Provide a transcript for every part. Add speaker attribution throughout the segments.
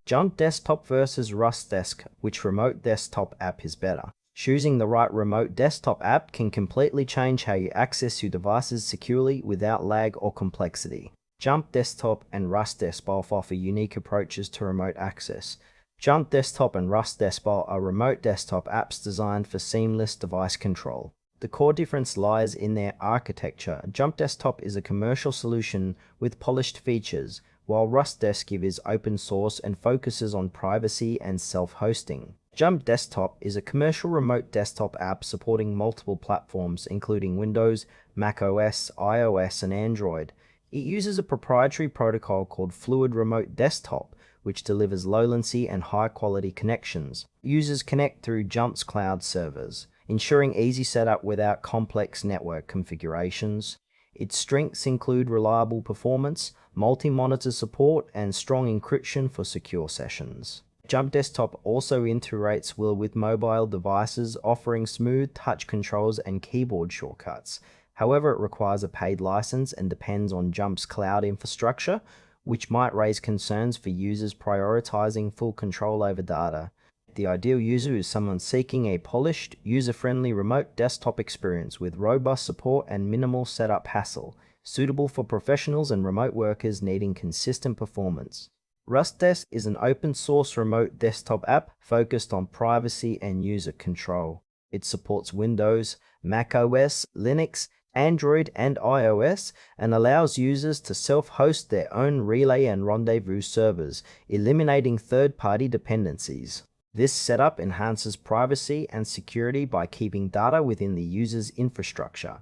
Speaker 1: Jump Desktop versus RustDesk, which remote desktop app is better? Choosing the right remote desktop app can completely change how you access your devices securely without lag or complexity. Jump Desktop and RustDesk both offer unique approaches to remote access. Jump Desktop and RustDesk are remote desktop apps designed for seamless device control. The core difference lies in their architecture. Jump Desktop is a commercial solution with polished features, while RustDesk is open source and focuses on privacy and self-hosting. Jump Desktop is a commercial remote desktop app supporting multiple platforms including Windows, macOS, iOS, and Android. It uses a proprietary protocol called Fluid Remote Desktop, which delivers low latency and high-quality connections. Users connect through Jump's cloud servers, ensuring easy setup without complex network configurations. Its strengths include reliable performance, multi-monitor support, and strong encryption for secure sessions. Jump Desktop also integrates well with mobile devices, offering smooth touch controls and keyboard shortcuts. However, it requires a paid license and depends on Jump's cloud infrastructure, which might raise concerns for users prioritizing full control over data. The ideal user is someone seeking a polished, user-friendly remote desktop experience with robust support and minimal setup hassle, suitable for professionals and remote workers needing consistent performance. RustDesk is an open-source remote desktop app focused on privacy and user control. It supports Windows, macOS, Linux, Android, and iOS, and allows users to self-host their own relay and rendezvous servers, eliminating third-party dependencies. This setup enhances privacy and security by keeping data within the user's infrastructure.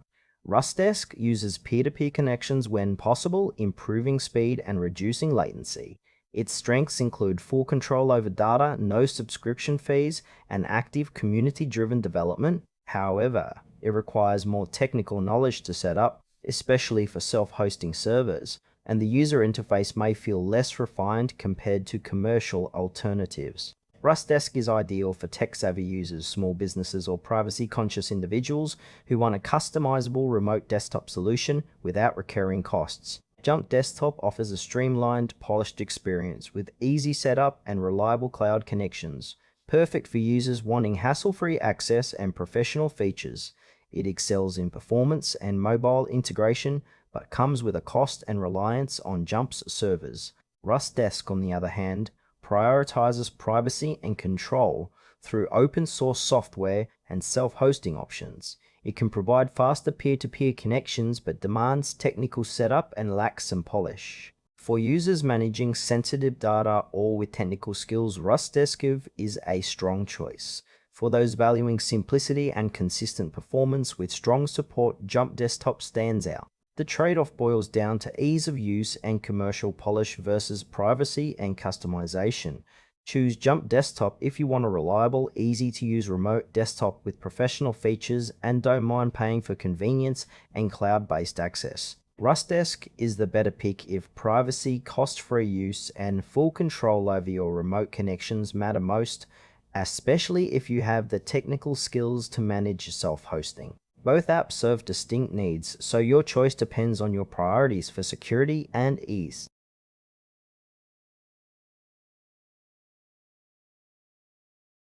Speaker 1: RustDesk uses peer-to-peer connections when possible, improving speed and reducing latency. Its strengths include full control over data, no subscription fees, and active community-driven development. However, it requires more technical knowledge to set up, especially for self-hosting servers, and the user interface may feel less refined compared to commercial alternatives. RustDesk is ideal for tech-savvy users, small businesses, or privacy-conscious individuals who want a customizable remote desktop solution without recurring costs. Jump Desktop offers a streamlined, polished experience with easy setup and reliable cloud connections, perfect for users wanting hassle-free access and professional features. It excels in performance and mobile integration, but comes with a cost and reliance on Jump's servers. RustDesk, on the other hand, prioritizes privacy and control through open-source software and self-hosting options. It can provide faster peer-to-peer connections but demands technical setup and lacks some polish. For users managing sensitive data or with technical skills, RustDesk is a strong choice. For those valuing simplicity and consistent performance with strong support, Jump Desktop stands out. The trade-off boils down to ease of use and commercial polish versus privacy and customization. Choose Jump Desktop if you want a reliable, easy-to-use remote desktop with professional features and don't mind paying for convenience and cloud-based access. RustDesk is the better pick if privacy, cost-free use, and full control over your remote connections matter most, especially if you have the technical skills to manage self-hosting. Both apps serve distinct needs, so your choice depends on your priorities for security and ease.